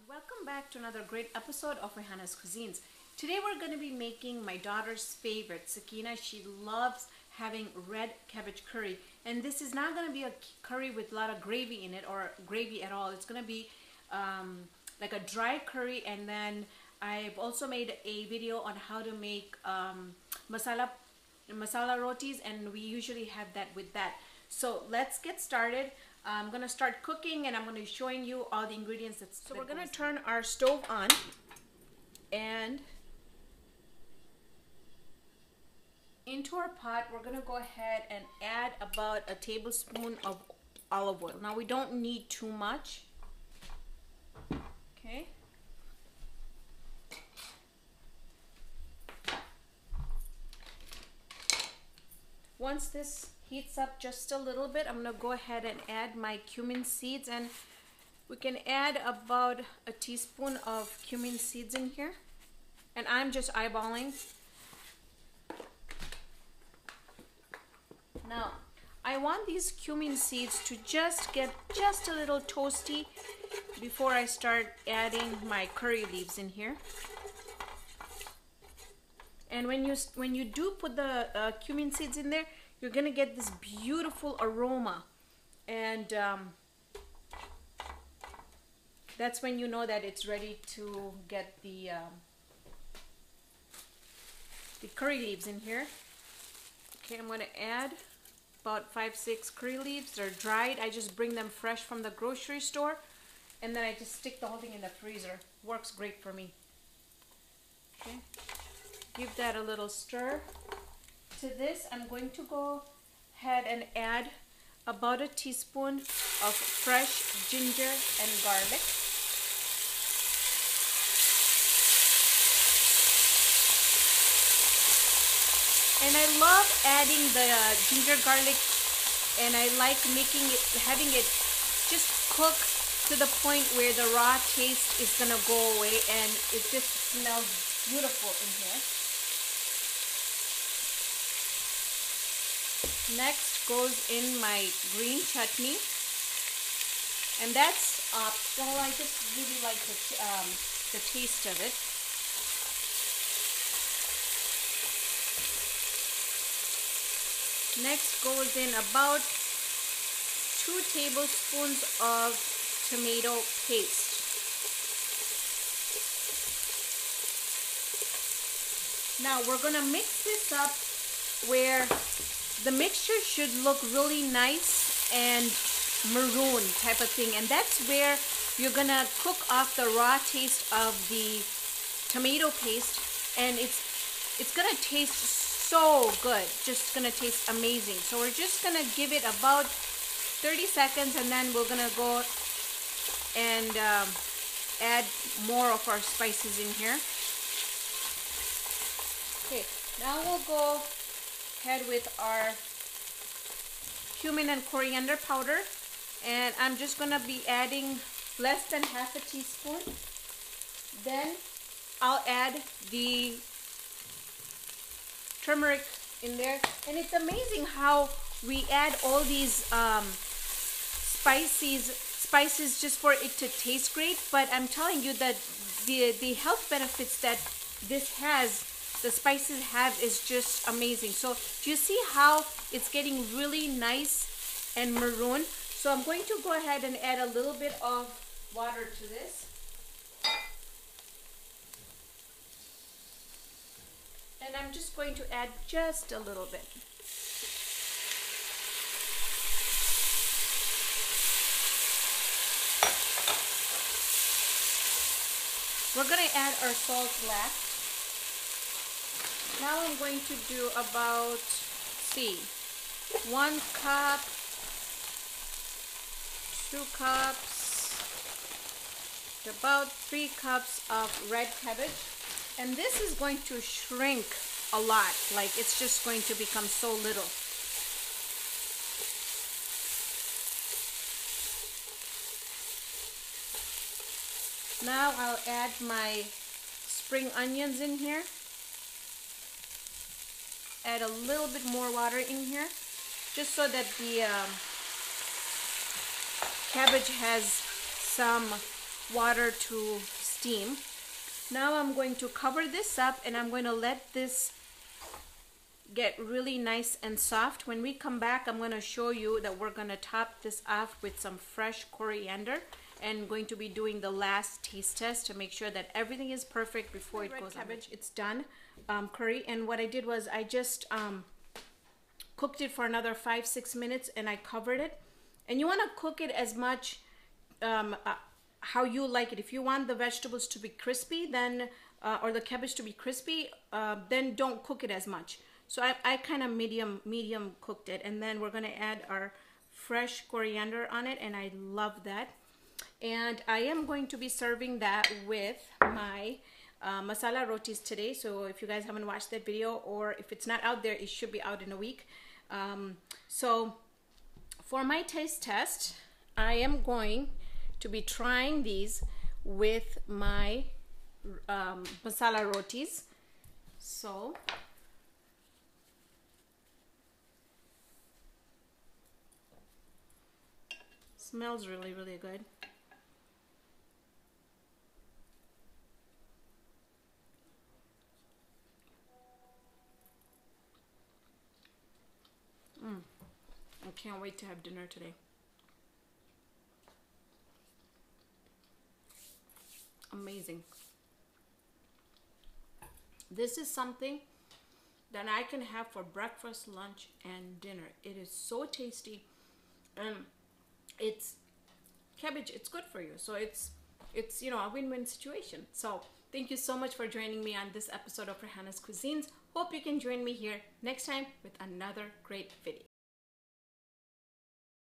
Welcome back to another great episode of Raihana's Cuisines. Today we're going to be making my daughter's favorite, Sakina. She loves having red cabbage curry, and this is not going to be a curry with a lot of gravy in it or gravy at all. It's going to be like a dry curry, and then I've also made a video on how to make masala rotis, and we usually have that with that. So let's get started. I'm gonna start cooking and I'm gonna be showing you all the ingredients. So we're gonna turn our stove on, and into our pot we're gonna go ahead and add about a tablespoon of olive oil. Now we don't need too much. Okay. Once this heats up just a little bit, I'm gonna go ahead and add my cumin seeds, and we can add about a teaspoon of cumin seeds in here, and I'm just eyeballing. Now I want these cumin seeds to just get just a little toasty before I start adding my curry leaves in here. And when you do put the cumin seeds in there, you're gonna get this beautiful aroma, and that's when you know that it's ready to get the curry leaves in here. Okay, I'm gonna add about 5-6 curry leaves. They're dried. I just bring them fresh from the grocery store, and then I just stick the whole thing in the freezer. Works great for me. Okay, give that a little stir. To this, I'm going to go ahead and add about a teaspoon of fresh ginger and garlic. And I love adding the ginger garlic, and I like having it just cook to the point where the raw taste is gonna go away, and it just smells beautiful in here. Next goes in my green chutney, and that's optional. I just really like the taste of it. Next goes in about 2 tablespoons of tomato paste. Now we're gonna mix this up where the mixture should look really nice and maroon type of thing, and that's where you're gonna cook off the raw taste of the tomato paste, and it's gonna taste so good, just gonna taste amazing. So we're just gonna give it about 30 seconds, and then we're gonna go and add more of our spices in here. Okay, now we'll go ahead with our cumin and coriander powder, and I'm just gonna be adding less than half a teaspoon. Then I'll add the turmeric in there, and it's amazing how we add all these spices just for it to taste great, but I'm telling you that the health benefits that this has, the spices have, is just amazing. So do you see how it's getting really nice and maroon? So I'm going to go ahead and add a little bit of water to this. And I'm just going to add just a little bit. We're going to add our salt last. Now I'm going to do about, 1 cup, 2 cups, about 3 cups of red cabbage. And this is going to shrink a lot, like it's just going to become so little. Now I'll add my spring onions in here. Add a little bit more water in here, just so that the cabbage has some water to steam. Now I'm going to cover this up and I'm going to let this get really nice and soft. When we come back, I'm going to show you that we're going to top this off with some fresh coriander and going to be doing the last taste test to make sure that everything is perfect before it goes on. Cabbage, it's done, curry. And what I did was I just cooked it for another 5-6 minutes and I covered it. And you want to cook it as much how you like it. If you want the vegetables to be crispy, then or the cabbage to be crispy, then don't cook it as much. So I kind of medium cooked it, and then we're gonna add our fresh coriander on it, and I love that. And I am going to be serving that with my masala rotis today. So if you guys haven't watched that video, or if it's not out there, it should be out in a week. So for my taste test, I am going to be trying these with my masala rotis. So smells really good. I can't wait to have dinner today. Amazing. This is something that I can have for breakfast, lunch, and dinner. It is so tasty, and it's cabbage. It's good for you, so it's you know, a win-win situation. So thank you so much for joining me on this episode of Raihana's Cuisines. Hope you can join me here next time with another great video.